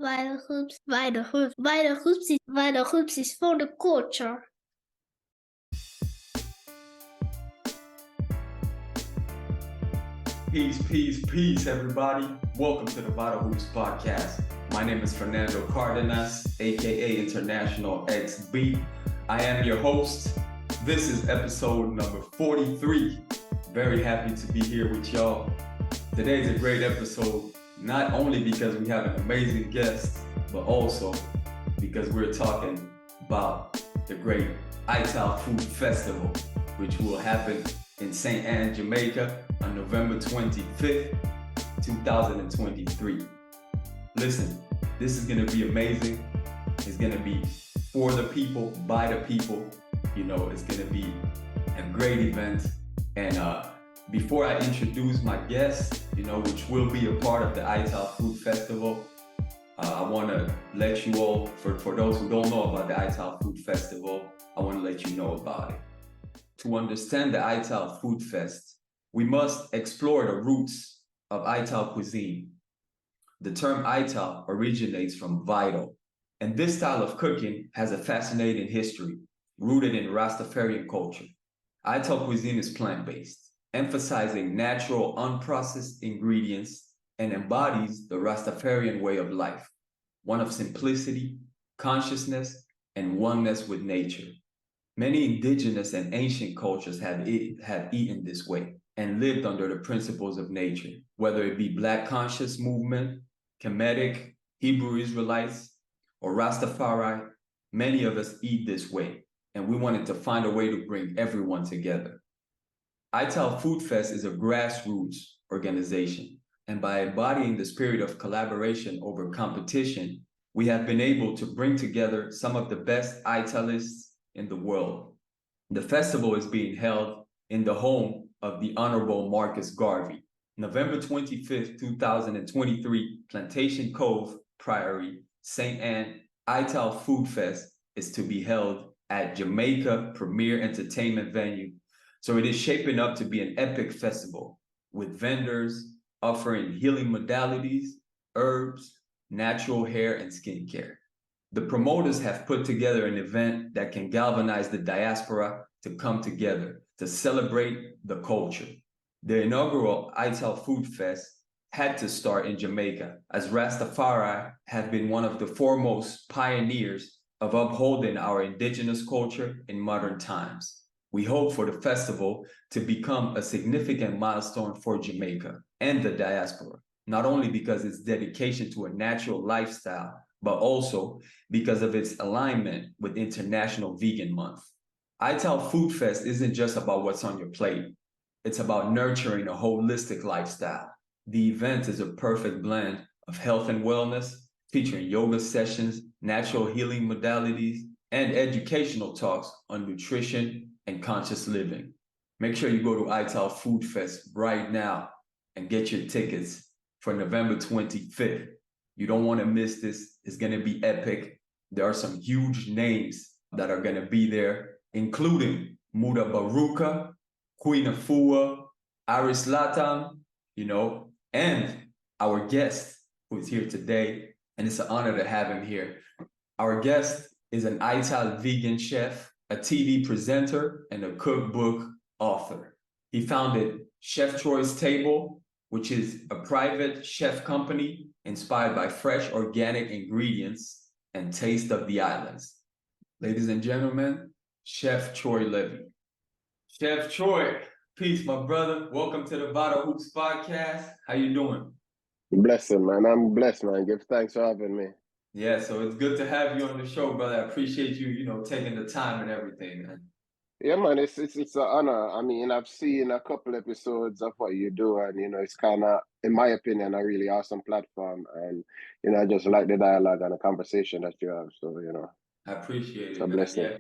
VitalHoops is for the culture. Peace, everybody. Welcome to the VitalHoopsPodcast. My name is Fernando Cardenas, aka International XB. I am your host. This is episode number 43. Very happy to be here with y'all. Today is a great episode, not only because we have an amazing guest, but also because we're talking about the great ITAL Food Festival, which will happen in St. Anne, Jamaica on November 25th, 2023. Listen, this is gonna be amazing. It's gonna be for the people, by the people. You know, it's gonna be a great event. And before I introduce my guest, which will be a part of the ITAL Food Festival, I wanna let you all, for those who don't know about the ITAL Food Festival, I wanna let you know about it. To understand the ITAL Food Fest, we must explore the roots of ITAL cuisine. The term ITAL originates from vital, and this style of cooking has a fascinating history rooted in Rastafarian culture. ITAL cuisine is plant-based, emphasizing natural, unprocessed ingredients, and embodies the Rastafarian way of life, one of simplicity, consciousness, and oneness with nature. Many indigenous and ancient cultures have eaten this way and lived under the principles of nature, whether it be Black conscious movement, Kemetic, Hebrew Israelites, or Rastafari. Many of us eat this way, and we wanted to find a way to bring everyone together. ITAL Food Fest is a grassroots organization, and by embodying the spirit of collaboration over competition, we have been able to bring together some of the best Italists in the world. The festival is being held in the home of the Honorable Marcus Garvey. November 25th, 2023, Plantation Cove Priory, St. Anne, ITAL Food Fest is to be held at Jamaica Premier Entertainment Venue. So it is shaping up to be an epic festival with vendors offering healing modalities, herbs, natural hair, and skincare. The promoters have put together an event that can galvanize the diaspora to come together to celebrate the culture. The inaugural ITAL Food Fest had to start in Jamaica, as Rastafari have been one of the foremost pioneers of upholding our indigenous culture in modern times. We hope for the festival to become a significant milestone for Jamaica and the diaspora, not only because it's dedication to a natural lifestyle, but also because of its alignment with International Vegan Month. ITAL Food Fest isn't just about what's on your plate. It's about nurturing a holistic lifestyle. The event is a perfect blend of health and wellness, featuring yoga sessions, natural healing modalities, and educational talks on nutrition and conscious living. Make sure you go to ITAL Food Fest right now and get your tickets for November 25th. You don't want to miss this. It's going to be epic. There are some huge names that are going to be there, including Muda Baruka, Queen Afua, Aris Latam, and our guest who is here today. And it's an honor to have him here. Our guest is an ITAL vegan chef, a TV presenter, and a cookbook author. He founded Chef Troy's Table, which is a private chef company inspired by fresh organic ingredients and taste of the islands. Ladies and gentlemen, Chef Troy Levy. Chef Troy, peace, my brother. Welcome to the VitalHoopsPodcast. How you doing? Blessing, man. I'm blessed, man. Give thanks for having me. Yeah, so it's good to have you on the show, brother. I appreciate you, taking the time and everything, man. Yeah, man, it's an honor. I mean, I've seen a couple episodes of what you do, and it's kind of, in my opinion, a really awesome platform. And I just like the dialogue and the conversation that you have. So I appreciate it's it, a man. blessing. Yeah,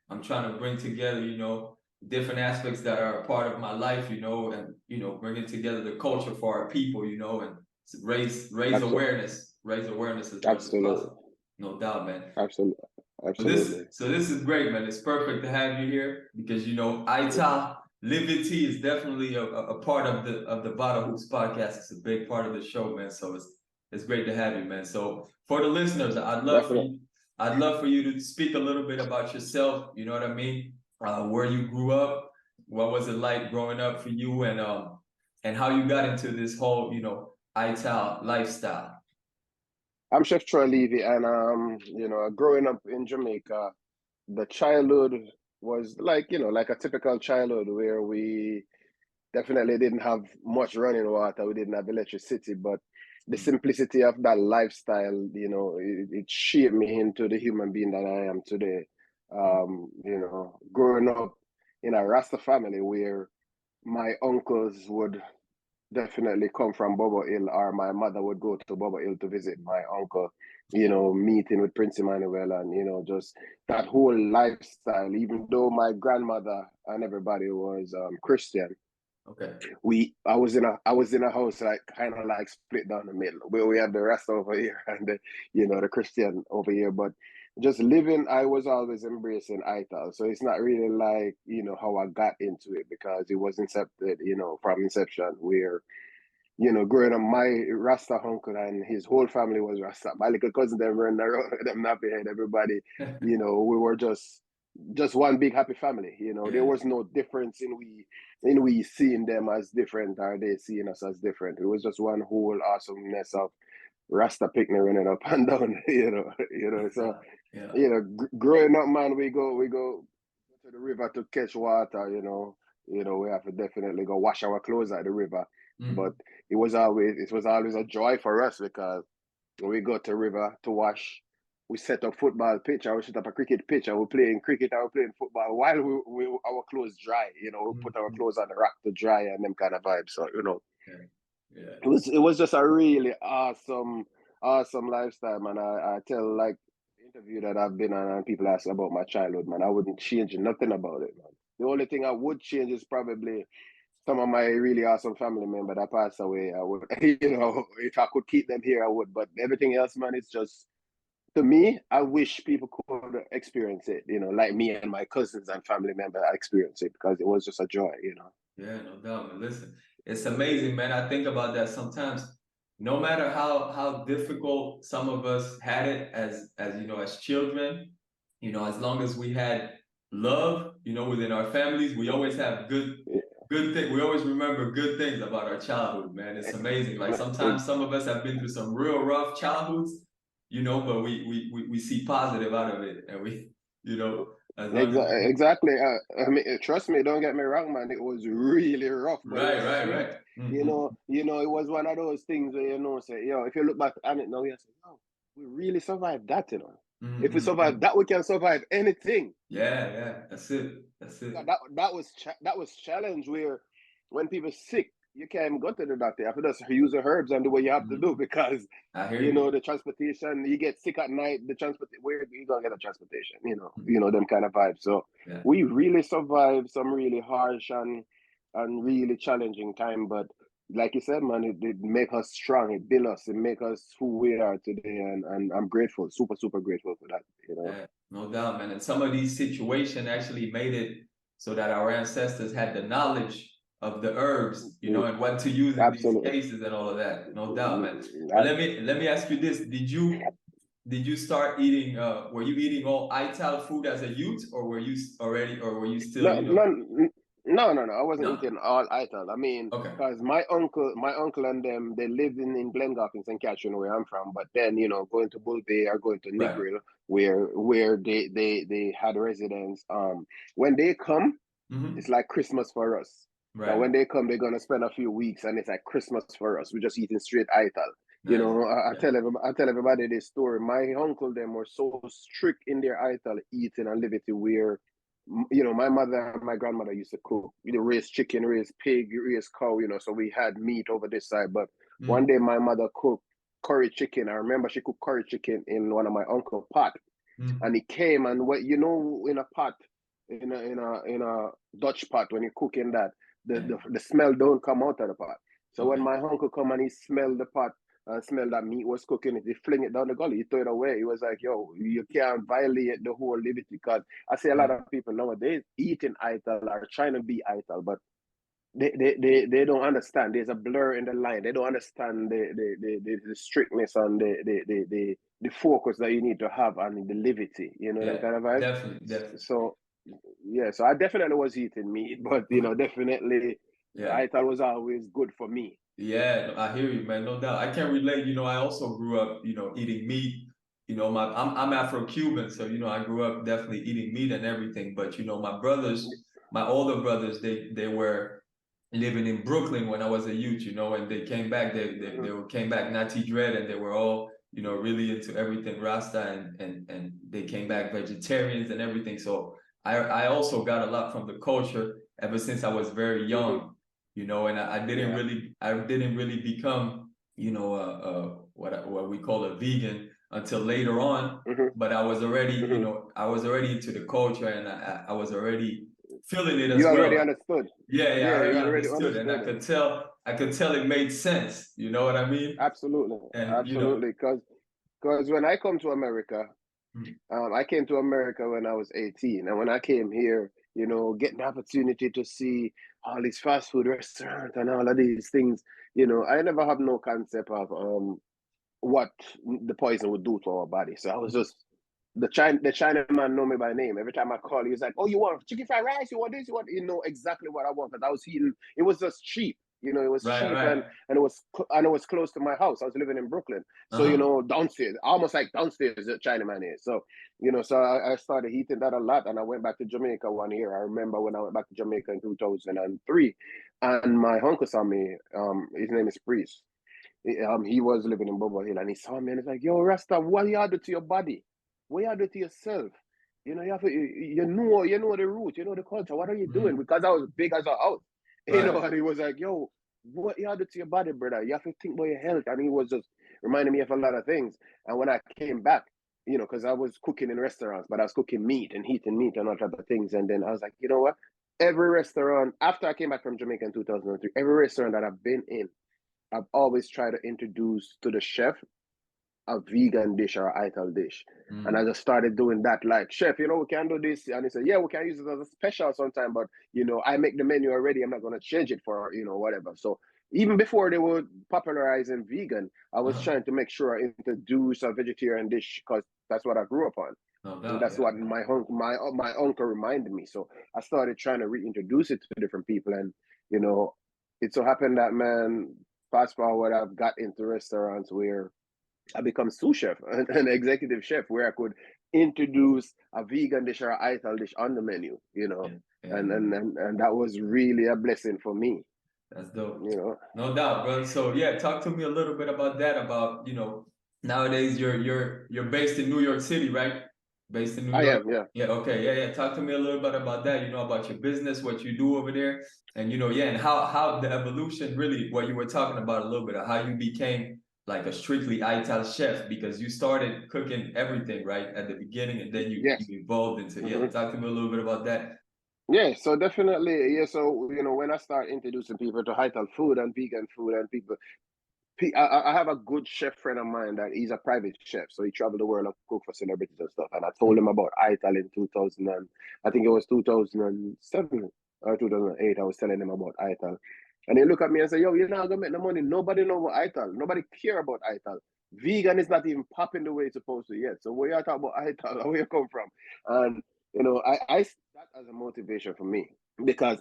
I'm trying to bring together, different aspects that are a part of my life, and bringing together the culture for our people, and raise awareness, as much as possible. No doubt, man. Absolutely. So this is great, man. It's perfect to have you here because ITAL Liberty is definitely a part of the VitalHoopsPodcast. It's a big part of the show, man. So It's great to have you, man. So for the listeners, Definitely. I'd love for you to speak a little bit about yourself. You know what I mean? Where you grew up, what was it like growing up for you, and how you got into this whole, ITAL lifestyle. I'm Chef Troy Levy, and growing up in Jamaica, the childhood was like a typical childhood where we definitely didn't have much running water, we didn't have electricity, but the simplicity of that lifestyle, it shaped me into the human being that I am today. Growing up in a Rasta family where my uncles would definitely come from Bobo Hill, or my mother would go to Bobo Hill to visit my uncle, meeting with Prince Emmanuel, and just that whole lifestyle. Even though my grandmother and everybody was Christian, Okay. I was in a house like kind of like split down the middle, where we had the rest over here and the Christian over here. But just living, I was always embracing ITAL. So it's not really like how I got into it, because it was incepted from inception, where growing up, my Rasta uncle and his whole family was Rasta. My little cousin, them running around, them nappy head, everybody, we were just one big happy family. There was no difference in we seeing them as different, or they seeing us as different. It was just one whole awesomeness of Rasta picnic running up and down. So growing up, man, we go to the river to catch water. We have to definitely go wash our clothes at the river. But it was always a joy for us, because when we go to river to wash, we set up football pitch, or we set up a cricket pitch, and we're playing cricket, or we're playing football while our clothes dry. We put our clothes on the rack to dry, and them kind of vibes. So it was just a really awesome lifestyle, man. I tell, like, the interview that I've been on, and people ask about my childhood, man, I wouldn't change nothing about it, man. The only thing I would change is probably some of my really awesome family members that passed away. I would, if I could keep them here, I would. But everything else, man, it's just, to me, I wish people could experience it, like me and my cousins and family members experience it, because it was just a joy. Yeah, no doubt, man. Listen, it's amazing, man. I think about that sometimes. No matter how difficult some of us had it as children, as long as we had love, within our families, we always have good things. We always remember good things about our childhood, man. It's amazing. Like sometimes some of us have been through some real rough childhoods, but we see positive out of it, and as long as Exactly. I mean, trust me, don't get me wrong, man. It was really rough, but it was sweet. right. It was one of those things where say, if you look back on it now, you say, oh, we really survived that. If we survive that, we can survive anything. Yeah, that's it. That was challenge, where when people sick, you can't even go to the doctor. You have to just use the herbs and do what you have to do, because the transportation, you get sick at night, where you gonna get a transportation, them kind of vibes. So we really survived some really harsh and really challenging time. But like you said, man, it make us strong, it built us, it make us who we are today, and I'm grateful, super, super grateful for that. Yeah, no doubt, man. And some of these situations actually made it so that our ancestors had the knowledge of the herbs, and what to use in these cases and all of that. No doubt, man. But let me ask you this: Did you start eating? Were you eating all ITAL food as a youth, or were you still? No. I wasn't eating all ITAL. I mean, because my uncle and them, they lived in Glengark in St. Catherine, where I'm from. But then, going to Bull Bay or going to Negril, where they had residence. When they come, it's like Christmas for us. Right. Now, when they come, they're gonna spend a few weeks, and it's like Christmas for us. We're just eating straight ITAL. Nice. I tell everybody this story. My uncle, them were so strict in their ITAL eating and living, where my mother and my grandmother used to cook. Raise chicken, raise pig, raise cow. So we had meat over this side. But one day my mother cooked curry chicken. I remember she cooked curry chicken in one of my uncle's pot, and he came, and in a pot, in a Dutch pot, when you're cooking that, the smell don't come out of the pot. So when my uncle come and he smelled the pot and smelled that meat was cooking, he fling it down the gully, he threw it away. He was like, yo, you can't violate the whole liberty, because I see a lot of people nowadays eating ITAL or trying to be ITAL, but they don't understand. There's a blur in the line. They don't understand the strictness and the focus that you need to have and the levity, you know, them Yeah, kind of vibes. definitely. So yeah, so I definitely was eating meat, but you know, definitely Yeah. I thought it was always good for me. Yeah, no, I hear you, man. No doubt. I can relate. You know, I also grew up, you know, eating meat. You know, I'm Afro-Cuban, so you know, I grew up definitely eating meat and everything. But you know, my brothers, my older brothers, they were living in Brooklyn when I was a youth. You know, and they came back. They came back Natty Dread, and they were all, you know, really into everything Rasta, and they came back vegetarians and everything. So I also got a lot from the culture ever since I was very young. You know, and I didn't really become, you know, what we call a vegan until later on. But I was already, you know, I was already into the culture, and I was already feeling it as You already well. understood. Yeah, I Yeah, already you already understood, and understood it. I could tell it made sense. You know what I mean? Absolutely, And you know, absolutely. Because when I come to America, mm, I came to America when I was 18, and when I came here, you know, getting the opportunity to see all these fast food restaurants and all of these things, you know, I never have no concept of what the poison would do to our body. So I was just the China man know me by name. Every time I call, he's like, "Oh, you want chicken fried rice? You want this? You want?" You know exactly what I want. Because I was eating. It was just cheap. You know, it was cheap right. and it was close to my house. I was living in Brooklyn, so you know, downstairs, almost like downstairs, the China man is. So you know, so I started eating that a lot, and I went back to Jamaica one year. I remember when I went back to Jamaica in 2003, and my uncle saw me. His name is Priest. He was living in Bobo Hill, and he saw me and he's like, "Yo, Rasta, what you do to your body? What you do to yourself? You know, you know the root, you know the culture. What are you doing?" Because I was big as a house, you know. And he was like, "Yo, what you do to your body, brother? You have to think about your health." And he was just reminding me of a lot of things. And when I came back, you know, because I was cooking in restaurants, but I was cooking meat and eating meat and all type of things. And then I was like, you know what? Every restaurant after I came back from Jamaica in 2003, every restaurant that I've been in, I've always tried to introduce to the chef a vegan dish or an ITAL dish. And I just started doing that, like, "Chef, you know, we can do this." And he said, "Yeah, we can use it as a special sometime, but, you know, I make the menu already. I'm not going to change it for, you know, whatever." So even before they were popularizing vegan, I was trying to make sure I introduce a vegetarian dish because that's what I grew up on. No And doubt. that's what my uncle reminded me. So I started trying to reintroduce it to different people. And, you know, it so happened that, man, fast forward, I've got into restaurants where I become sous chef, an executive chef, where I could introduce a vegan dish or an ITAL dish on the menu, you know, Yeah. and that was really a blessing for me, That's dope. you know. No doubt, bro. So yeah, talk to me a little bit about that. About, you know, nowadays you're based in New York City, right? Based in New I York. am, yeah. Yeah. Okay. Yeah. Talk to me a little bit about that. You know, about your business, what you do over there, and you know, yeah, and how the evolution really, what you were talking about a little bit of how you became like a strictly ITAL chef because you started cooking everything right at the beginning, and then you Yes. evolved into yeah. Talk to me a little bit about that. Yeah, so definitely, yeah. So you know, when I start introducing people to ITAL food and vegan food, and people, I have a good chef friend of mine that he's a private chef, so he traveled the world and cook for celebrities and stuff. And I told him about ITAL in 2000, and I think it was 2007 or 2008. I was telling him about ITAL, and he looked at me and said, "Yo, you're not gonna make no money. Nobody know about ITAL. Nobody care about ITAL. Vegan is not even popping the way it's supposed to yet. So where you talk about ITAL? Where you come from?" And you know, I see that as a motivation for me because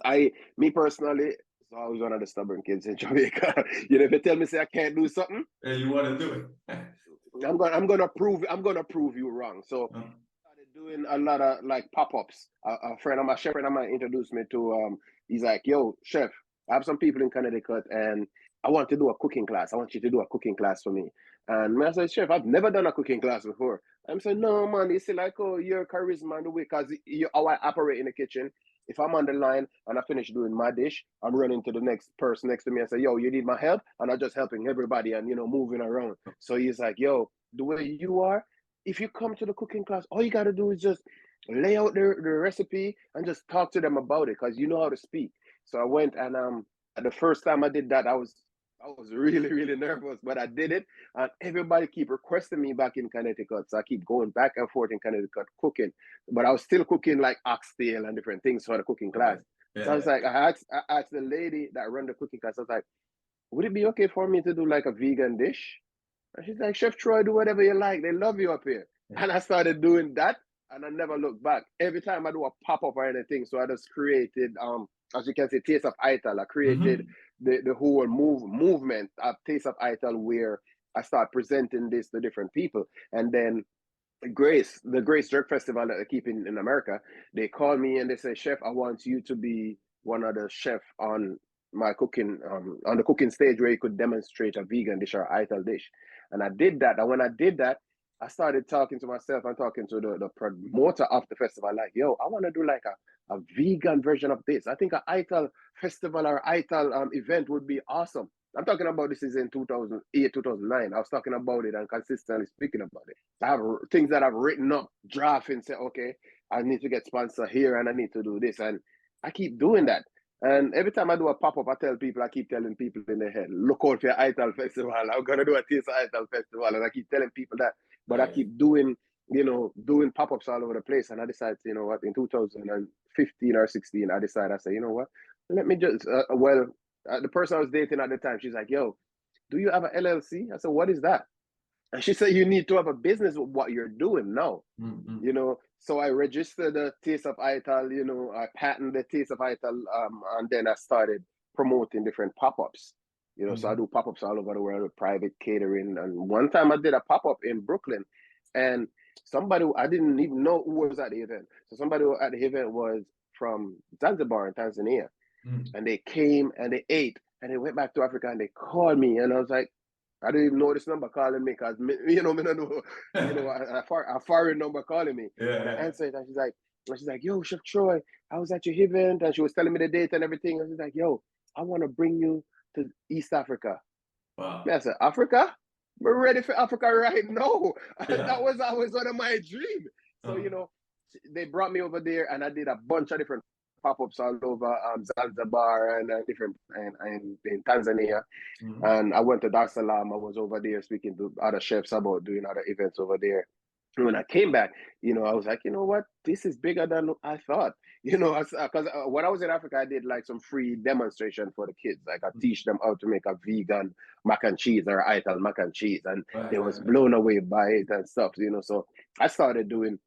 me personally, so I was one of the stubborn kids in Jamaica. You know, if you tell me say I can't do something, And you want to do it. I'm gonna prove you wrong. So I started doing a lot of like pop-ups. A friend of my chef friend of mine introduced me to he's like, "Yo, chef, I have some people in Connecticut and I want to do a cooking class. I want you to do a cooking class for me." And I said, "Chef, I've never done a cooking class before." I'm saying, "No, man, it's like, oh, your charisma and the way, because you how I operate in the kitchen. If I'm on the line and I finish doing my dish, I'm running to the next person next to me and say, 'Yo, you need my help?' And I'm just helping everybody and, you know, moving around." So he's like, "Yo, the way you are, if you come to the cooking class, all you got to do is just lay out the recipe and just talk to them about it because you know how to speak." So I went and the first time I did that, I was really, really nervous, but I did it. And everybody keep requesting me back in Connecticut. So I keep going back and forth in Connecticut cooking. But I was still cooking like oxtail and different things for the cooking class. So I was like, I asked the lady that run the cooking class, I was like, would it be okay for me to do like a vegan dish? And she's like, Chef Troy, do whatever you like. They love you up here. And I started doing that and I never looked back. Every time I do a pop-up or anything, so I just created, as you can say, Taste of ITAL. I created the whole movement of Taste of ITAL where I start presenting this to different people. And then the Grace Jerk Festival that I keep in America, they call me and they say, Chef, I want you to be one of the chef on my cooking, on the cooking stage where you could demonstrate a vegan dish or ITAL dish. And I did that. And when I did that, I started talking to myself and talking to the promoter of the festival, like, yo, I want to do like a vegan version of this. I think an ITAL festival or ITAL event would be awesome. I'm talking about this is in 2008, 2009. I was talking about it and consistently speaking about it. I have things that I've written up, draft and say, okay, I need to get sponsor here and I need to do this. And I keep doing that. And every time I do a pop-up, I keep telling people in their head, look out for your ITAL festival. I'm going to do a Taste of ITAL festival. And I keep telling people that. But I keep doing pop-ups all over the place. And I decided, you know what, in 2015 or 16, I said, you know what, let me just, the person I was dating at the time, she's like, yo, do you have an LLC? I said, what is that? And she said, you need to have a business with what you're doing now. You know, so I registered the Taste of ITAL, you know, I patented the Taste of ITAL, and then I started promoting different pop-ups. You know, so I do pop-ups all over the world with private catering. And one time I did a pop-up in Brooklyn, and somebody, I didn't even know who was at the event. So somebody at the event was from Zanzibar in Tanzania. And they came and they ate and they went back to Africa and they called me. And I was like, I didn't even know this number calling me because, you know, me don't know, you know, a foreign number calling me. And I answered and she's like, yo, Chef Troy, I was at your event. And she was telling me the date and everything. And she's like, yo, I want to bring you to East Africa. Wow. I said, Africa? We're ready for Africa right now. That was always one of my dreams. So, you know, they brought me over there and I did a bunch of different pop-ups all over Zanzibar and different and in Tanzania. And I went to Dar es Salaam. I was over there speaking to other chefs about doing other events over there. And when I came back, you know, I was like, you know what, this is bigger than I thought. You know, because when I was in Africa, I did like some free demonstration for the kids. Like I teach them how to make a vegan mac and cheese or ITAL mac and cheese, and they was blown away by it and stuff. You know, so I started doing,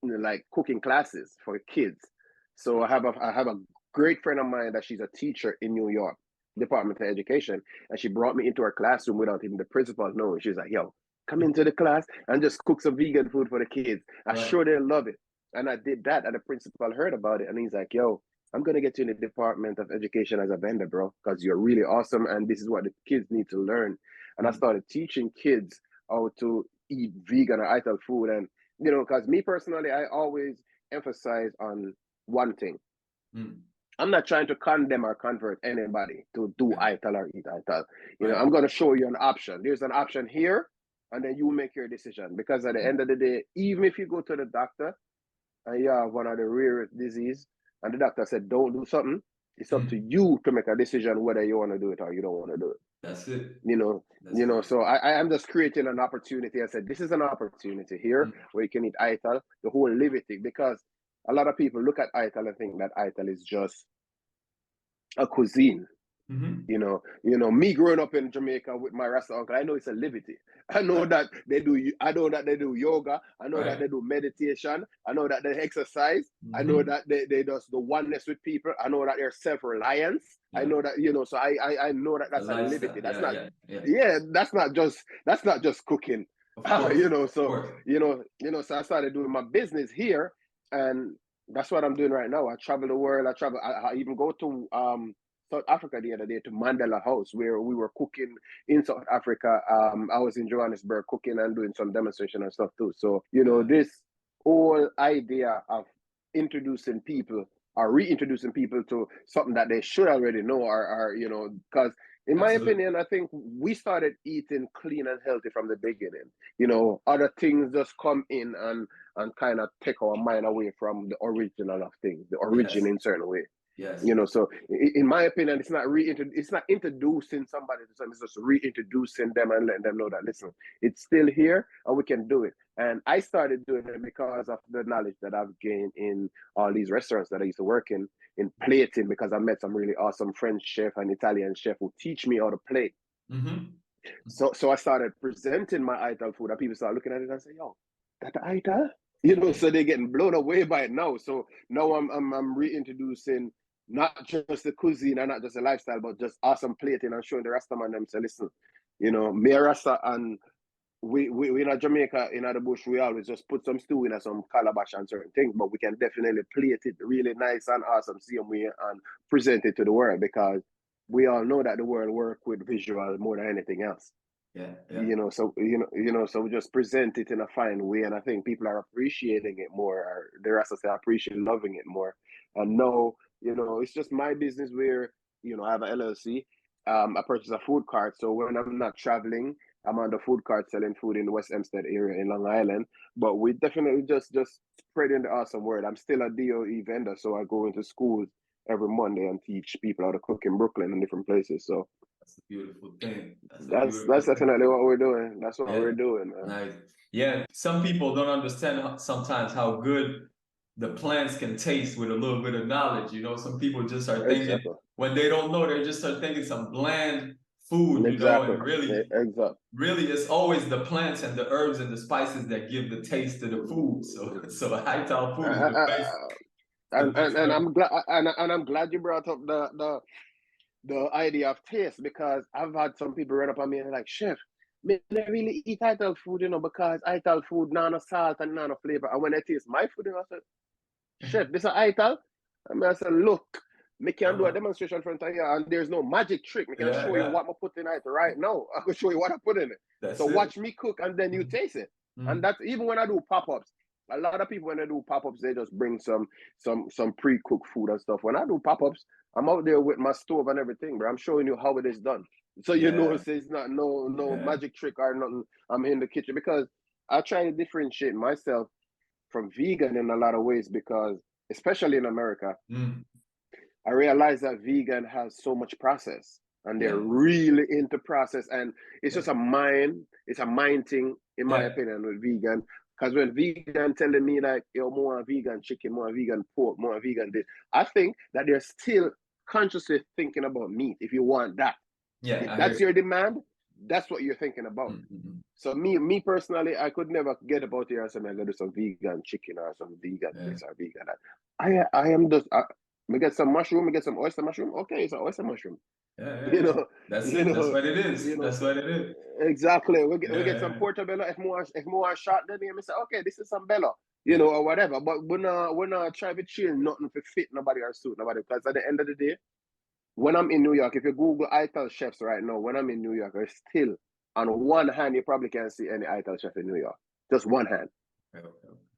you know, like cooking classes for kids. So I have a great friend of mine that she's a teacher in New York, Department of Education, and she brought me into her classroom without even the principal knowing. She's like, yo, come into the class and just cook some vegan food for the kids. I'm sure they'll love it. And I did that, and the principal heard about it, and he's like, yo, I'm going to get you in the Department of Education as a vendor, bro, because you're really awesome, and this is what the kids need to learn. And I started teaching kids how to eat vegan or ITAL food. And, you know, because me personally, I always emphasize on one thing. I'm not trying to condemn or convert anybody to do ITAL or eat ITAL. You know, I'm going to show you an option. There's an option here, and then you make your decision. Because at the end of the day, even if you go to the doctor and you have one of the rarest disease, and the doctor said, don't do something, it's up to you to make a decision whether you want to do it or you don't want to do it. That's it. You know, so I am just creating an opportunity. I said, this is an opportunity here where you can eat ITAL, the whole living, because a lot of people look at ITAL and think that ITAL is just a cuisine. You know, me growing up in Jamaica with my Rasta uncle, I know it's a liberty. I know that they do yoga. I know that they do meditation. I know that they exercise. I know that they does the oneness with people. I know that they're self-reliance. I know that, you know, so I know that that's a liberty. That's that's not just cooking. You know, so you know, so I started doing my business here, and that's what I'm doing right now. I travel the world. I even go to South Africa the other day to Mandela House, where we were cooking in South Africa. I was in Johannesburg cooking and doing some demonstration and stuff too. So, you know, this whole idea of introducing people or reintroducing people to something that they should already know or you know, because in my opinion, I think we started eating clean and healthy from the beginning. You know, other things just come in and kind of take our mind away from the original of things, the origin in certain way. You know, so in my opinion, it's not introducing somebody to something, it's just reintroducing them and letting them know that, listen, it's still here and we can do it. And I started doing it because of the knowledge that I've gained in all these restaurants that I used to work in in plating because I met some really awesome French chef and Italian chef who teach me how to plate. Mm-hmm. So I started presenting my ITAL food, and people started looking at it and say, "Yo, that the ITAL?" You know, so they're getting blown away by it now. So now I'm reintroducing not just the cuisine and not just the lifestyle, but just awesome plating and showing the Rasta man them say, listen, you know, me a Rasta, and we in Jamaica, in the bush, we always just put some stew in some calabash and certain things, but we can definitely plate it really nice and awesome, same way, and present it to the world, because we all know that the world work with visual more than anything else. Yeah. You know, so so we just present it in a fine way, and I think people are appreciating it more, or the rest of us are appreciating loving it more. And now, you know, it's just my business where, you know, I have an LLC. I purchase a food cart, so when I'm not traveling, I'm on the food cart selling food in the West Hempstead area in Long Island. But we definitely just spreading the awesome word. I'm still a DOE vendor, so I go into schools every Monday and teach people how to cook in Brooklyn and different places. So That's a beautiful thing. that's definitely what we're doing. That's what Yeah. we're doing, man. Nice. Yeah. Some people don't understand sometimes how good the plants can taste with a little bit of knowledge. You know, some people just are thinking, Exactly. when they don't know, they just are thinking some bland food, you know, Exactly. and really, Exactly. really it's always the plants and the herbs and the spices that give the taste to the food. So Hightown food is the best And herb. I'm glad, and I'm glad you brought up the idea of taste, because I've had some people run up on me and like, chef, me I really eat ITAL food, you know, because ITAL food none of salt and none of flavor. And when I taste my food, you know, I said, chef, this is ITAL. And I said, look, me can do a demonstration in front of you, and there's no magic trick. Me can show you what I put in it right now. I can show you what I put in it. That's So it. watch me cook, and then you taste it. And that's even when I do pop-ups. A lot of people, when they do pop-ups, they just bring some pre-cooked food and stuff. When I do pop-ups, I'm out there with my stove and everything, but I'm showing you how it is done. So you know, it's not no magic trick or nothing. I'm in the kitchen, because I try to differentiate myself from vegan in a lot of ways, because especially in America, I realize that vegan has so much process, and they're really into process, and it's just it's a mind thing, in my opinion, with vegan. Because when vegan telling me like, yo, more vegan chicken, more vegan pork, more vegan this, I think that they're still consciously thinking about meat. If you want that, if that's your demand, that's what you're thinking about. So me personally, I could never get about here and say, I'm gonna do some vegan chicken or some vegan this or vegan that. I am just we get some mushroom, we get some oyster mushroom. Okay, it's an oyster mushroom. You know, That's it. That's what it is. You know, That's what it is. Exactly. We get some portobello. If more shot, then we say, okay, this is some bello, you know, or whatever. But we're not trying to change nothing to fit nobody or suit nobody. Because at the end of the day, when I'm in New York, if you Google ITAL chefs right now, when I'm in New York, there's still, on one hand, you probably can't see any ITAL chef in New York. Just one hand.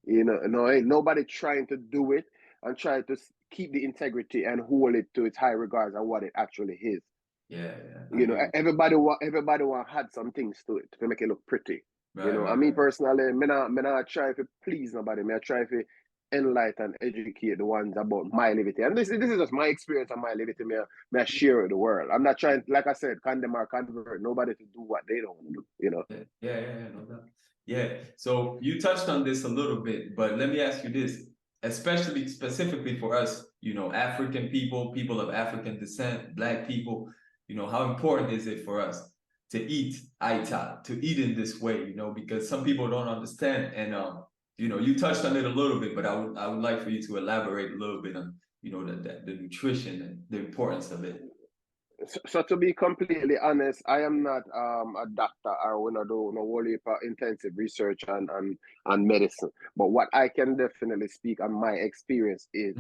You know, no, ain't nobody trying to do it and try to keep the integrity and hold it to its high regards and what it actually is. You know, everybody want had some things to it to make it look pretty. You know, I mean personally, me not try to please nobody. Me I try to enlighten, educate the ones about my liberty. And this is just my experience and my liberty. Me I share with the world. I'm not trying, like I said, condemn or convert nobody to do what they don't want to do. You know. No doubt. Yeah. So you touched on this a little bit, but let me ask you this, especially specifically for us, you know, African people of African descent, Black people, you know, how important is it for us to eat ITAL, to eat in this way, you know, because some people don't understand. And you know, you touched on it a little bit, but I would like for you to elaborate a little bit on, you know, the nutrition and the importance of it. So to be completely honest, I am not a doctor, or when I do no whole heap of intensive research and medicine. But what I can definitely speak on my experience is,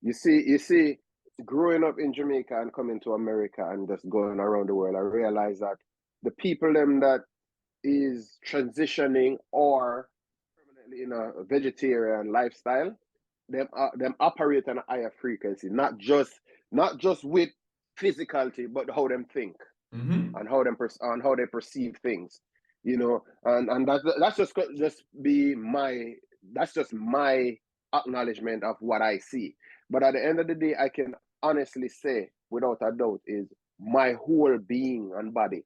you see, growing up in Jamaica and coming to America and just going around the world, I realize that the people them that is transitioning or permanently in a vegetarian lifestyle, them operate on a higher frequency, not just with physicality, but how them think and how they perceive things, you know. And that's just my acknowledgement of what I see. But at the end of the day, I can honestly say without a doubt is my whole being and body,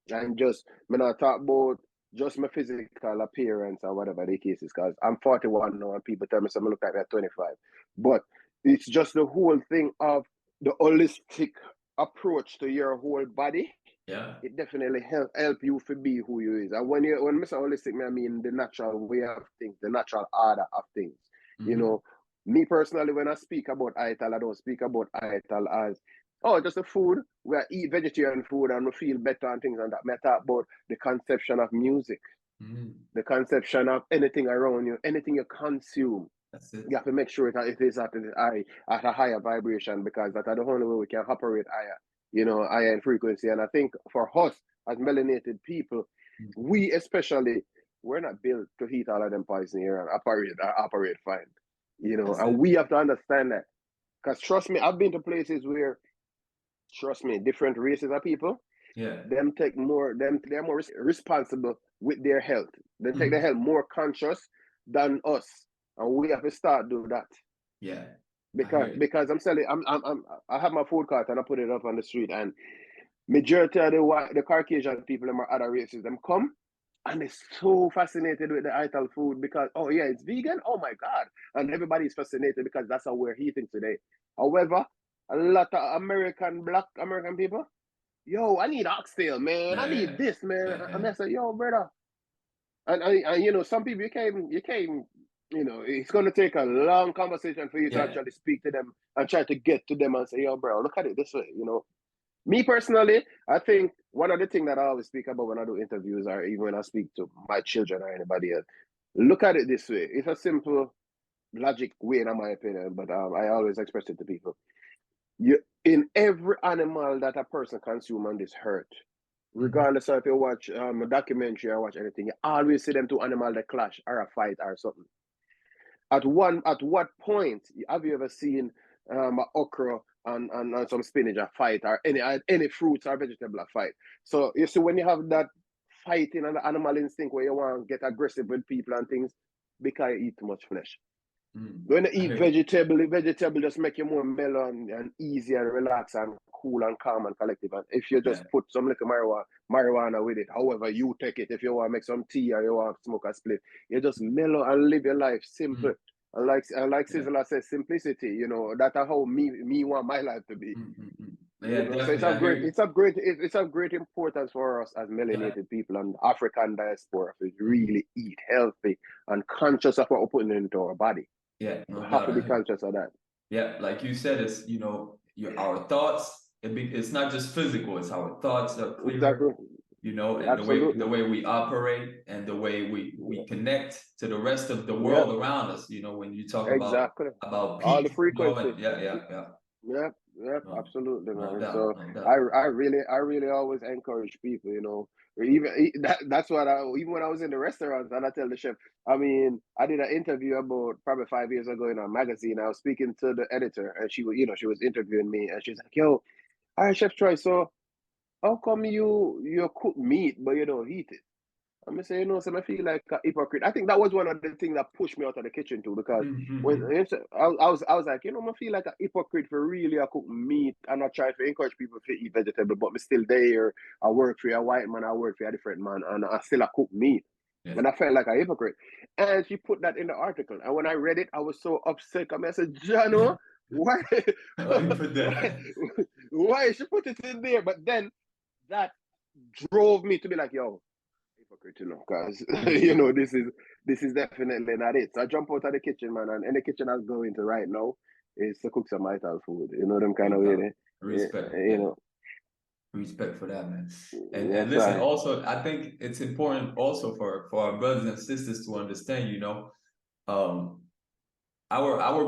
and just when I talk about just my physical appearance or whatever the case is, because I'm 41 now and people tell me something look like me at 25. But It's just the whole thing of the holistic approach to your whole body. Yeah. It definitely help you to be who you is. And when I say holistic, I mean the natural way of things, the natural order of things. You know, me personally, when I speak about ITAL, I don't speak about ITAL as, oh, just a food. We eat vegetarian food and we feel better and things like that. I talk about the conception of music, the conception of anything around you, anything you consume. That's it. You have to make sure it is at a higher vibration, because that's the only way we can operate higher, you know, higher in frequency. And I think for us as melanated people, we especially, we're not built to heat all of them poison here and operate fine, you know. That's and it. we have to understand that, because trust me, I've been to places where, trust me, different races of people, they're more responsible with their health. They take their health more conscious than us, and we have to start do that. Yeah. Because I'm selling, I have my food cart and I put it up on the street, and majority of the Caucasian people, them are other races, them come and they're so fascinated with the ITAL food because, oh yeah, it's vegan. Oh my God. And everybody's fascinated because that's how we're eating today. However, a lot of Black American people, yo, I need oxtail, man. I need this, man. And I say, yo, brother. And you know, some people you can't, you know, it's gonna take a long conversation for you to actually speak to them and try to get to them and say, yo, bro, look at it this way, you know. Me personally, I think one of the things that I always speak about when I do interviews, or even when I speak to my children or anybody else, look at it this way. It's a simple logic way, in my opinion, but I always express it to people. In every animal that a person consumes on this earth, regardless of if you watch a documentary or watch anything, you always see them two animals that clash or a fight or something. At what point have you ever seen okra and some spinach a fight, or any fruits or vegetable a fight? So you see, when you have that fighting and the animal instinct where you want to get aggressive with people and things, because you eat too much flesh. When you eat vegetable just make you more mellow and easy and relaxed and cool and calm and collective. And if you just put some little marijuana with it, however you take it, if you want to make some tea or you want to smoke a split, you just mellow and live your life simple. And like Sizzla says, simplicity, you know, that's how me want my life to be. Yeah, you know? So it's of great importance for us as melanated people and African diaspora to really eat healthy and conscious of what we're putting into our body. Yeah, no we have to be doubt. conscious of that. Yeah, like you said, it's, you know, our thoughts. It's not just physical; it's our thoughts are clearer. Exactly. You know, and Absolutely. the way we operate and the way we connect to the rest of the world around us. You know, when you talk about peace, all the frequency. You know, Yep, absolutely, man. No So doubt. I really always encourage people, you know. That's what even when I was in the restaurants and I tell the chef, I mean, I did an interview about probably 5 years ago in a magazine. I was speaking to the editor and she was interviewing me and she's like, yo, all right, Chef Troy, so how come you cook meat but you don't eat it? I'm gonna say, you know, so I feel like a hypocrite. I think that was one of the things that pushed me out of the kitchen too, because when I was like, you know, I feel like a hypocrite for really I cook meat and I try to encourage people to eat vegetable, but me still there. I work for a white man, I work for a different man, and I still cook meat. And I felt like a hypocrite. And she put that in the article. And when I read it, I was so upset. I said, Jano, why? Why she put it in there? But then that drove me to be like, yo, hypocrite, you know, because you know this is definitely not it. So I jump out of the kitchen, man, and in the kitchen I was going to right now is to cook some ITAL food. You know them kind of way. Respect, you know. Respect for that, man. And listen, also I think it's important also for our brothers and sisters to understand, you know, our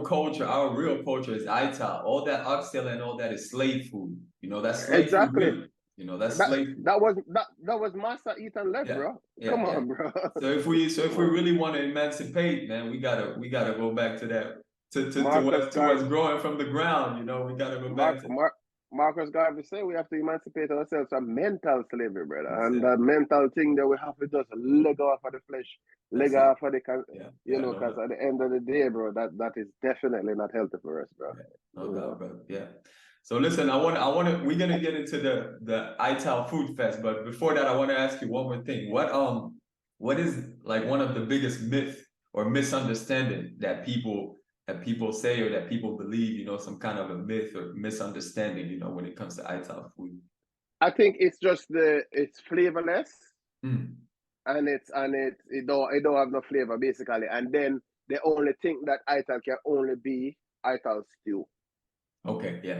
culture, our real culture is ITAL. All that oxtail and all that is slave food. You know, that's slave food. Really. You know, that's slave food. That was master eat and left, bro. Come on, bro. So if we really want to emancipate, man, we gotta go back to that to what's growing from the ground. You know, we gotta go back to Marcus Garvey said we have to emancipate ourselves from mental slavery, brother. And that mental thing that we have to just leg off of the flesh, leg off of the, you know, because at the end of the day, bro, that is definitely not healthy for us, bro. No doubt, bro. Yeah. So listen, we're gonna get into the ITAL Food Fest, but before that, I want to ask you one more thing. What is like one of the biggest myth or misunderstanding that people that people say or that people believe, you know, some kind of a myth or misunderstanding, you know, when it comes to ITAL food? I think it's just it's flavorless Mm. and it don't have no flavor basically. And then they only think that ITAL can only be ITAL stew. Okay, yeah.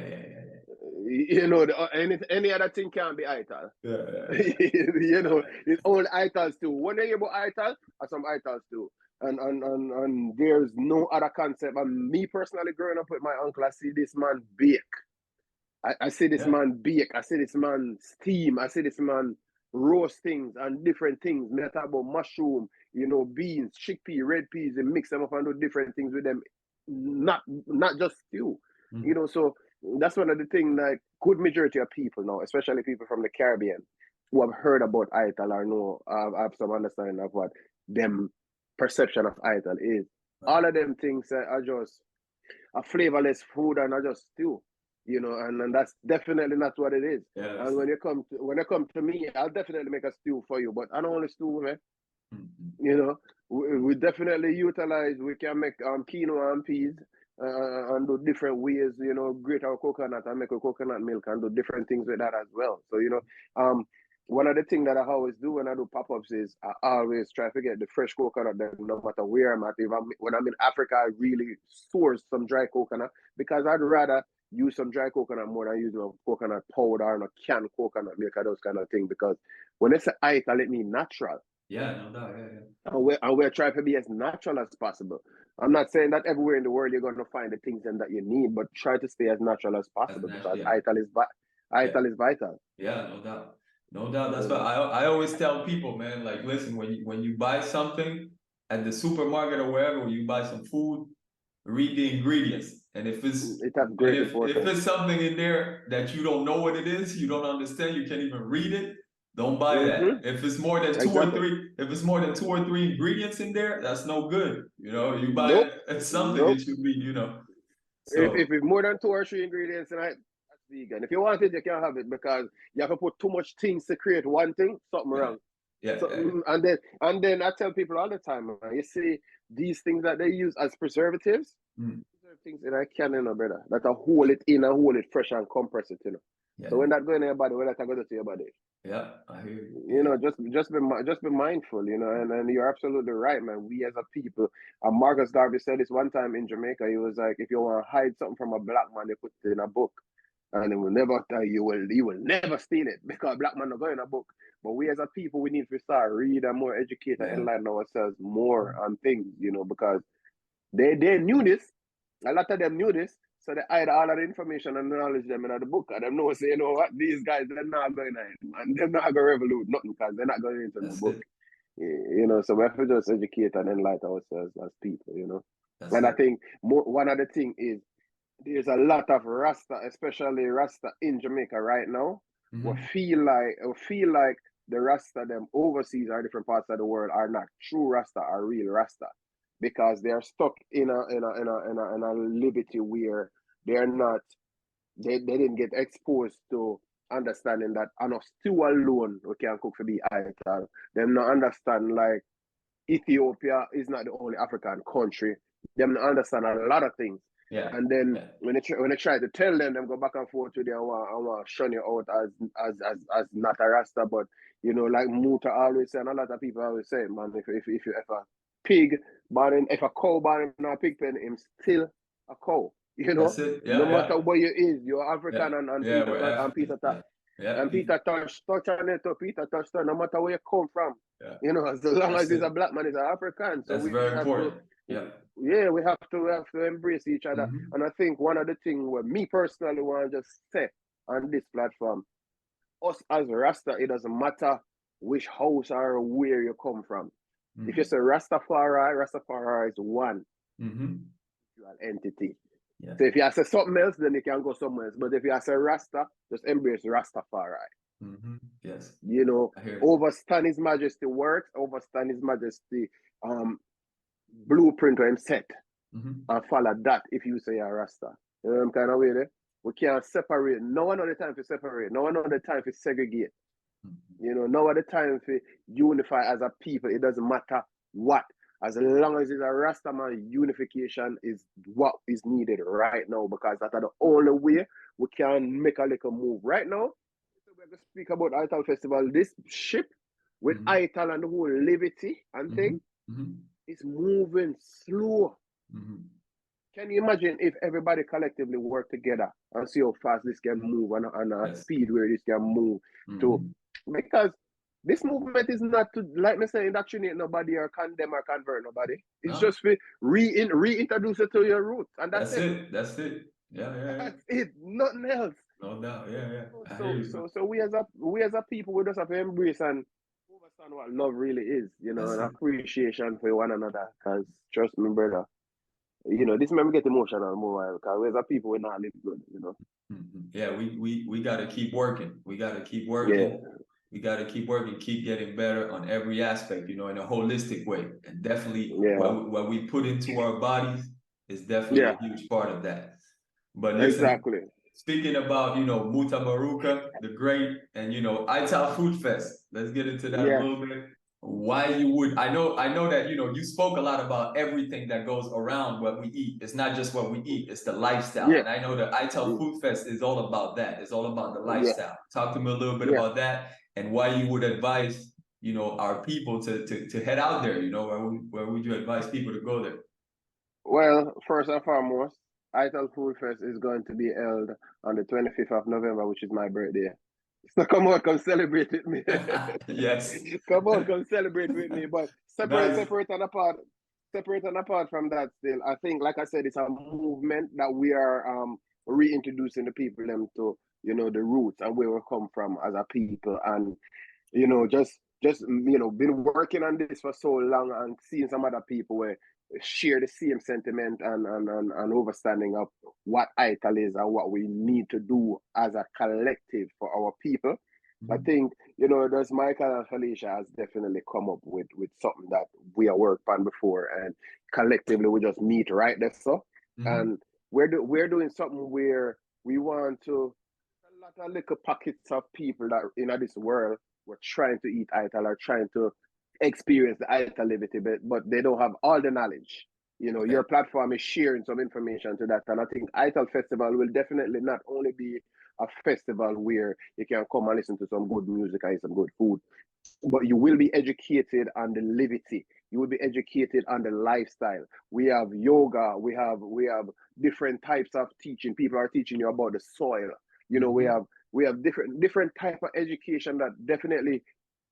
You know, any other thing can't be ITAL. Yeah. You know, it's only ITAL stew. When they hear about ITAL, are some ITAL stew. And there's no other concept. And me personally, growing up with my uncle, I see this man bake. I see this man bake. I see this man steam. I see this man roast things and different things. Me talk about mushroom, you know, beans, chickpea, red peas, and mix them up and do different things with them. Not just stew. Mm. You know, so that's one of the things like good majority of people now, especially people from the Caribbean, who have heard about ITAL or know have some understanding of what them perception of ITAL is. Right. All of them things are just a flavorless food and are just stew. You know, and that's definitely not what it is. Yeah, and when you come to me, I'll definitely make a stew for you. But I don't only stew, man. Mm-hmm. You know, we definitely utilize. We can make quinoa and peas and do different ways. You know, grate our coconut and make a coconut milk and do different things with that as well. So you know, one of the things that I always do when I do pop-ups is I always try to get the fresh coconut. Then no matter where I'm at, when I'm in Africa, I really source some dry coconut because I'd rather use some dry coconut more than use coconut powder and a canned coconut milk or those kind of things. Because when they say ITAL, it means natural. Yeah, no doubt. Yeah. And we're trying to be as natural as possible. I'm not saying that everywhere in the world you're going to find the things that you need, but try to stay as natural as possible because ITAL is vital. Yeah, no doubt. No doubt. That's why I always tell people, man, like, listen, when you buy something at the supermarket or wherever, when you buy some food, read the ingredients. And if it's something in there that you don't know what it is, you don't understand, you can't even read it, don't buy that. If it's more than two or three ingredients in there, that's no good. You know, you buy something, it should be, you know. So if it's more than 2 or 3 ingredients, that's vegan. If you want it, you can't have it because you have to put too much things to create one thing, something wrong. And then I tell people all the time, man, you see these things that they use as preservatives, things in a can, you know, brother, that I hold it in and hold it fresh and compress it, you know. So when that go in your body, when that go to your body. Yeah, I hear you. You know, just be mindful, you know, and you're absolutely right, man. We as a people, Marcus Garvey said this one time in Jamaica. He was like, if you want to hide something from a black man, they put it in a book, and it will never tell you will never steal it because black man not go in a book. But we as a people, we need to start read and more educate and enlighten ourselves more on things, you know, because they knew this. A lot of them knew this, so they hide all of the information and knowledge them in the book. And them know, say, you know what, these guys, they're not going to, and they're not going to revolute nothing because they're not going into the book. You know, so we have to just educate and enlighten ourselves as people, you know. I think one of the things is there's a lot of Rasta, especially Rasta in Jamaica right now, we feel like the Rasta them overseas or different parts of the world are not true Rasta or real Rasta. Because they are stuck in a liberty where they're not, they didn't get exposed to understanding that enough stew alone we can cook for the ITAL. Them not understand like Ethiopia is not the only African country. Them not understand a lot of things. Yeah. And then when they try to tell them go back and forth with them, I want to shun you out as not a Rasta, but you know, like Muta always say, and a lot of people always say, man, if you ever pig born if a cow born in a pig pen, him still a cow. You know, no matter where you is, you're African and Peter touched on it, Peter touched on no matter where you come from. You know, as long as he's a black man, he's an African. So that's very important. We have to embrace each other. And I think one of the things where me personally want to just say on this platform, us as Rasta, it doesn't matter which house or where you come from. If you say Rastafari is one entity. So if you say something else, then you can go somewhere else. But if you say Rasta, just embrace Rastafari. Yes. You know, overstand His Majesty works, overstand His Majesty blueprint or him set, and follow that if you say you're Rasta. You know what I'm kind of way there? We can't separate. No one other time to separate. No one other time to segregate. You know, no other time to unify as a people. It doesn't matter what. as long as it's a Rastaman, unification is what is needed right now, because that's the only way we can make a little move. Right now, we're going to speak about ITAL Festival. This ship with ITAL and the whole levity and thing is moving slow. Can you imagine if everybody collectively work together and see how fast this can move and a speed where this can move to? Because this movement is not to, like me say, indoctrinate nobody or condemn or convert nobody. It's just to reintroduce it to your roots, and that's it. That's it. Yeah. That's it. Nothing else. No doubt. Yeah. So we as a people, we just have to embrace and understand what love really is, and appreciation for one another. Because trust me, brother, this made me get emotional more, because we as a people, we not live good, Yeah, we got to keep working. We got to keep working. Yeah. We got to keep working, keep getting better on every aspect, in a holistic way. And definitely what we put into our bodies is definitely a huge part of that. But listen, speaking about, Muta Maruka, the great, and, ITAL Food Fest, let's get into that a little bit. Why you would, I know that, you spoke a lot about everything that goes around what we eat. It's not just what we eat, it's the lifestyle. And I know that ITAL Food Fest is all about that. It's all about the lifestyle. Talk to me a little bit about that and why you would advise, our people to head out there, where would you advise people to go there? Well, first and foremost, ITAL Food Fest is going to be held on the 25th of November, which is my birthday. So come on, come celebrate with me. Yes. Come on, come celebrate with me. But separate and apart from that still, I think, like I said, it's a movement that we are reintroducing the people them to, the roots and where we come from as a people. And, just been working on this for so long and seeing some other people where share the same sentiment and understanding of what ITAL is and what we need to do as a collective for our people. I think, there's Michael and Felicia has definitely come up with something that we have worked on before, and collectively we just meet right there. So, and we're doing something where we want to, a lot of little pockets of people that in this world were trying to eat ITAL or trying to experience the ITAL liberty, but they don't have all the knowledge. Your platform is sharing some information to that. And I think ITAL Festival will definitely not only be a festival where you can come and listen to some good music and eat some good food, but you will be educated on the liberty. You will be educated on the lifestyle. We have yoga. We have different types of teaching. People are teaching you about the soil. We have different type of education that definitely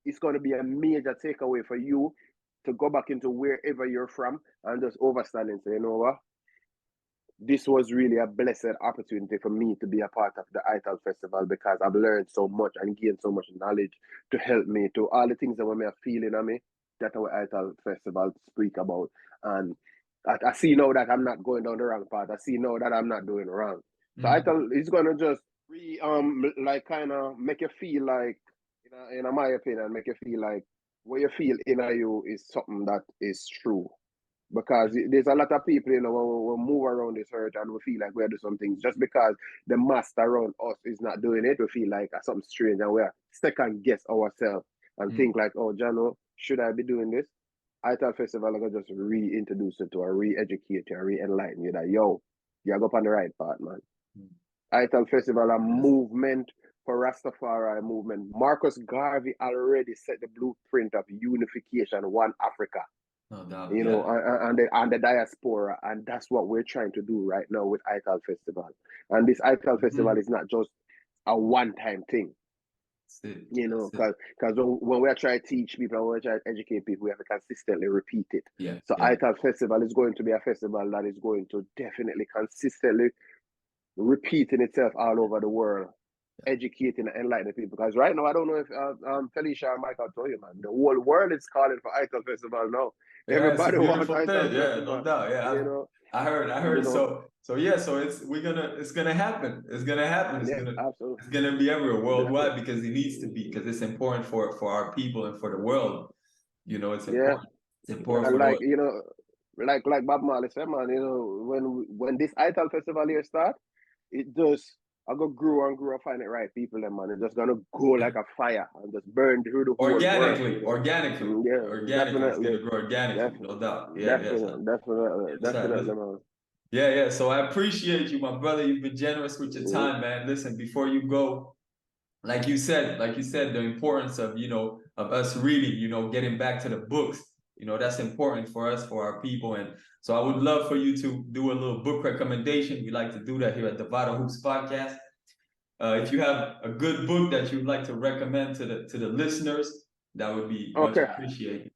is going to be a major takeaway for you to go back into wherever you're from and just overstand and say, you know what? This was really a blessed opportunity for me to be a part of the ITAL Festival, because I've learned so much and gained so much knowledge to help me to all the things that I'm feeling on me, that our ITAL Festival speak about. And I see now that I'm not going down the wrong path. I see now that I'm not doing wrong. So ITAL is going to just kind of make you feel like, in my opinion, make you feel like what you feel in you is something that is true. Because there's a lot of people, when we move around this earth and we feel like we're doing some things, just because the master around us is not doing it, we feel like something strange and we're second guess ourselves and think like, oh, Jano, should I be doing this? ITAL Festival, I'm going to just reintroduce you to, or re-educate you, or re-enlighten you that, yo, you're up on the right path, man. ITAL Festival, a movement for Rastafari movement. Marcus Garvey already set the blueprint of unification, one Africa. No doubt, and the diaspora, and that's what we're trying to do right now with ITAL Festival. And this ITAL Festival is not just a one-time thing. Because when we try to teach people, when we try to educate people, we have to consistently repeat it. So ITAL Festival is going to be a festival that is going to definitely consistently repeating itself all over the world, educating and enlightening people. Because right now, I don't know if Felicia or Michael told you, man, the whole world is calling for ITAL Festival now. Everybody wants ITAL Festival. No doubt. I heard. So it's gonna happen. It's gonna happen. It's gonna be everywhere worldwide, because it needs to be, because it's important for our people and for the world. It's important. It's important for like Bob Marley said, man. When this ITAL Festival here start, it just I go grow and grow and find the right people, them man. It's just gonna go like a fire and just burn through the whole world. Organically, Yeah, organically, it's definitely. gonna grow organically, no doubt. Definitely, Listen. man. Yeah. So I appreciate you, my brother. You've been generous with your Mm-hmm. time, man. Listen, before you go, like you said, the importance of, of us reading, getting back to the books, that's important for us, for our people. And so I would love for you to do a little book recommendation. We like to do that here at the Vital Hoops Podcast. If you have a good book that you'd like to recommend to the listeners, that would be much Okay. appreciated.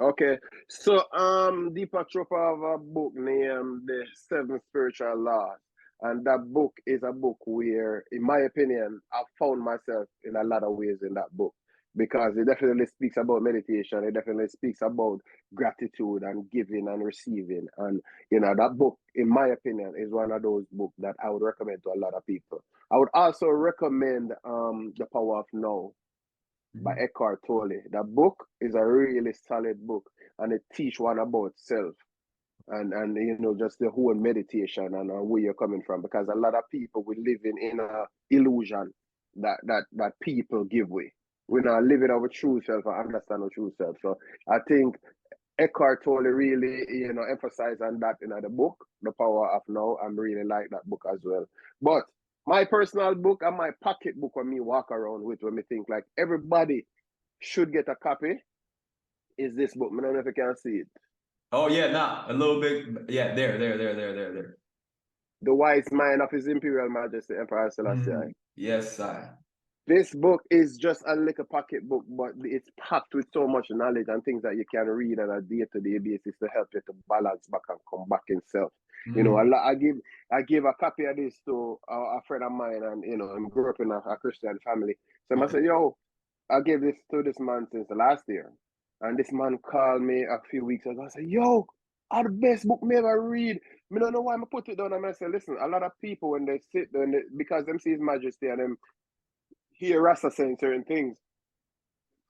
Okay. So Deepak Chopra have a book named The Seven Spiritual Laws. And that book is a book where, in my opinion, I've found myself in a lot of ways in that book. Because it definitely speaks about meditation. It definitely speaks about gratitude and giving and receiving. And, that book, in my opinion, is one of those books that I would recommend to a lot of people. I would also recommend The Power of Now by Eckhart Tolle. That book is a really solid book, and it teach one about self and just the whole meditation and where you're coming from, because a lot of people we living in a illusion that people give way. We're not living our true self or understand our true self. So I think Eckhart Tolle really emphasize on that in the book, The Power of Now. I'm really like that book as well. But my personal book and my pocket book when me walk around with, when me think like everybody should get a copy, is this book. I don't know if you can see it. Oh yeah, a little bit. Yeah, there. The Wise Mind of His Imperial Majesty Emperor Sllassie. Yes, sir. This book is just a little pocket book, but it's packed with so much knowledge and things that you can read on a day-to-day basis to help you to balance back and come back in self. I give a copy of this to a friend of mine, and I grew up in a Christian family. So I said, yo, I gave this to this man since the last year. And this man called me a few weeks ago. I said, yo, are the best book me ever read. I don't know why I put it down. And I said, listen, a lot of people when they sit there, because them see His Majesty and them hear Rasta saying certain things,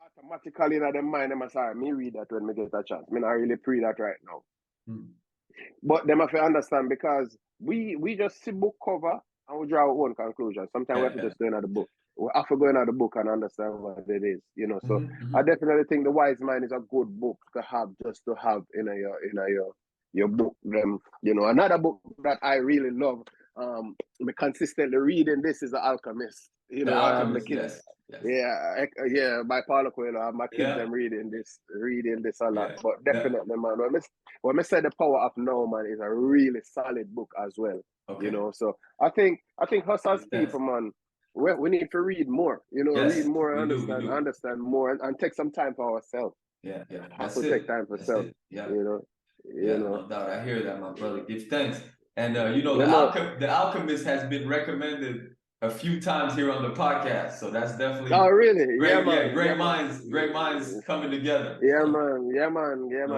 automatically in their mind, them say, me read that when me get a chance. Me not really pre that right now. But them have to understand, because we just see book cover and we draw our own conclusion. Sometimes we have to just go into the book. We have to go into the book and understand what it is, So I definitely think The Wise Mind is a good book to have, just to have in your book. Another book that I really love, me consistently reading this, is The Alchemist. The Alchemist, yes. Yeah, by Paulo Coelho. My kids them reading this a lot. Yeah. But definitely, man, when I say The Power of Now, man, is a really solid book as well. Okay. So I think us as people, man, we need to read more. Read more and understand more, and take some time for ourselves. Yeah. Have to take time for self. Yeah. Yeah, no doubt. I hear that, my brother. Give thanks. And The Alchemist has been recommended a few times here on the podcast, so that's definitely. Oh, really? Great, man. Great minds coming together. Yeah, man. No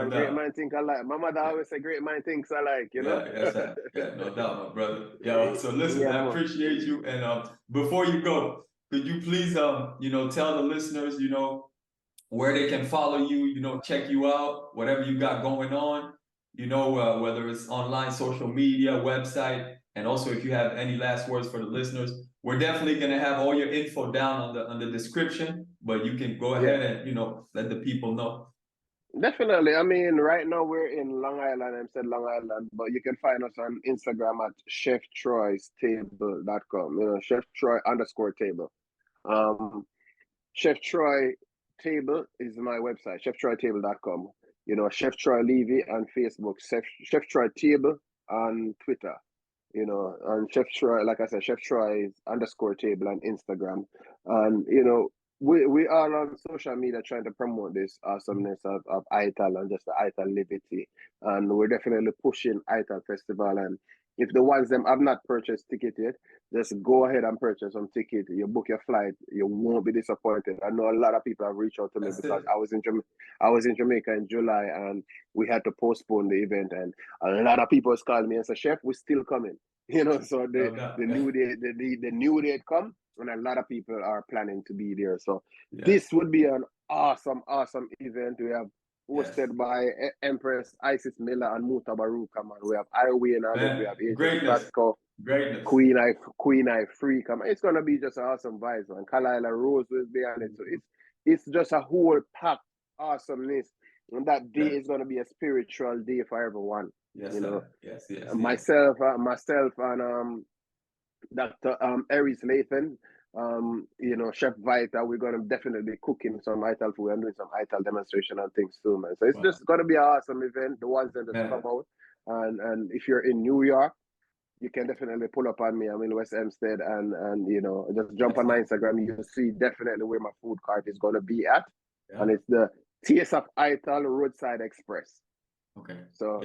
Great doubt. mind think alike. My mother always say great mind thinks alike. Yeah, no doubt, my brother. Yeah. So listen, I appreciate you. And before you go, could you please tell the listeners where they can follow you, check you out, whatever you got going on, whether it's online, social media, website, and also if you have any last words for the listeners. We're definitely gonna have all your info down on the description, but you can go ahead and let the people know. Definitely. I mean, right now we're in Long Island. I said Long Island, but you can find us on Instagram at cheftroystable.com. Chef Troy _table. Chef Troy Table is my website, cheftroytable.com. Chef Troy Levy on Facebook, Chef Troy Table on Twitter. And Chef Troy, like I said, Chef Troy is _table on Instagram. And we are on social media trying to promote this awesomeness of ITAL and just the ITAL Liberty. And we're definitely pushing ITAL Festival. And if the ones them have not purchased ticket yet, just go ahead and purchase some ticket. You book your flight, you won't be disappointed. I know a lot of people have reached out to me because I was in Jamaica in July and we had to postpone the event, and a lot of people called me and said, Chef, we're still coming. So the new date come, and a lot of people are planning to be there. So this would be an awesome event. We have hosted by Empress Isis Miller and Muta Baruka, man. We have Iway and we have Adrian Bradco. Greatness. Queen Eye Freak. It's gonna be just awesome vibes, man. Kalila Rose will be on it. So it's just a whole packed awesomeness. And that day is gonna be a spiritual day for everyone. Yes, you know. Yes. Myself and Dr. Aries Lathan, Chef Vita, we're gonna definitely be cooking some ITAL food and doing some ITAL demonstration and things too, man. So it's just gonna be an awesome event. The ones that just come out. And if you're in New York, you can definitely pull up on me. I'm in West Hempstead, and just jump on my Instagram. You'll see definitely where my food cart is going to be at, and it's the Taste of ITAL Roadside Express. Okay. So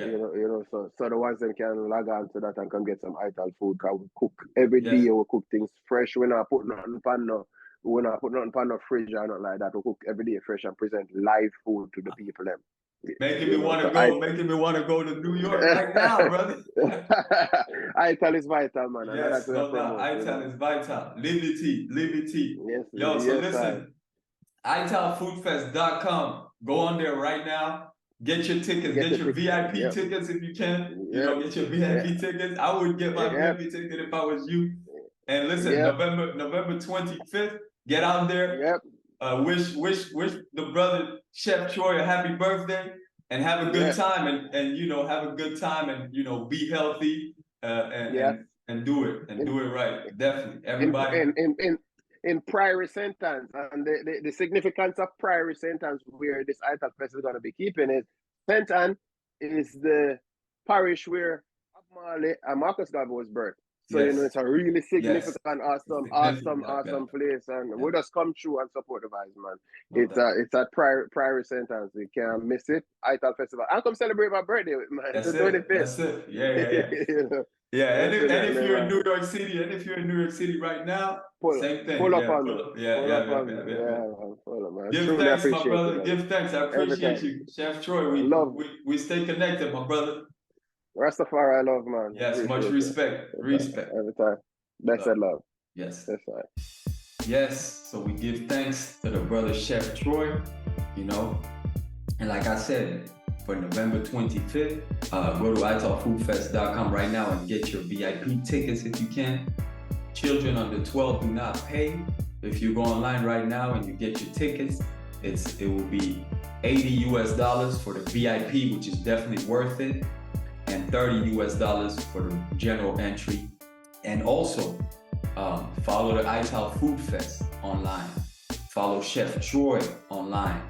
so the ones that can log on to that and come get some ITAL food. Cause we cook every day. We cook things fresh. We're not putting nothing on no fridge or nothing like that. We cook every day fresh and present live food to the people. Making me want to go to New York right now, brother. ITAL is vital, man. Yes, ITAL is vital. Liberty. Yes, Yo, so listen, ITALFoodFest.com. Go on there right now. Get your tickets. Get your VIP tickets if you can. Get your VIP tickets. I would get my VIP ticket if I was you. And listen, November 25th, get out there. Wish the brother Chef Troy a happy birthday and have a good time and have a good time and be healthy and do it right. Definitely. Everybody in Prairie Sentence, and the significance of Prairie Sentence where this ITAL Fest is going to be keeping is Sentence is the parish where Marcus Garvey was birthed. So it's a really significant, awesome place, and we just come through and support the vibes, man. It's at Prairie Sentence. You can't miss it. ITAL Festival. I'll come celebrate my birthday, man. That's it. Yeah. And if you're in New York City, right now, same thing. Pull up on me. Give thanks, my brother. Give thanks. I appreciate you, Chef Troy. We stay connected, my brother. Rastafari love, man. Yes, much respect. Respect. Every time. That's love. Yes. That's right. Yes. So we give thanks to the brother Chef Troy, and like I said, for November 25th, go to ITALFoodFest.com right now and get your VIP tickets if you can. Children under 12 do not pay. If you go online right now and you get your tickets, it will be $80 for the VIP, which is definitely worth it, and $30 for the general entry. And also, follow the ITAL Food Fest online. Follow Chef Troy online.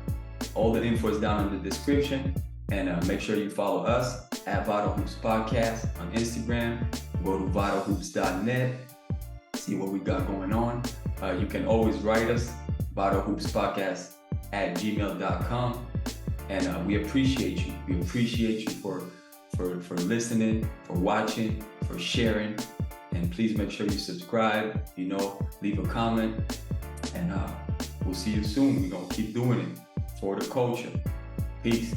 All the info is down in the description. And make sure you follow us at VitalHoopsPodcast on Instagram. Go to vitalhoops.net. See what we got going on. You can always write us, VitalHoopsPodcast@gmail.com. And we appreciate you. We appreciate you for listening, for watching, for sharing. And please make sure you subscribe, leave a comment. And we'll see you soon. We're going to keep doing it for the culture. Peace.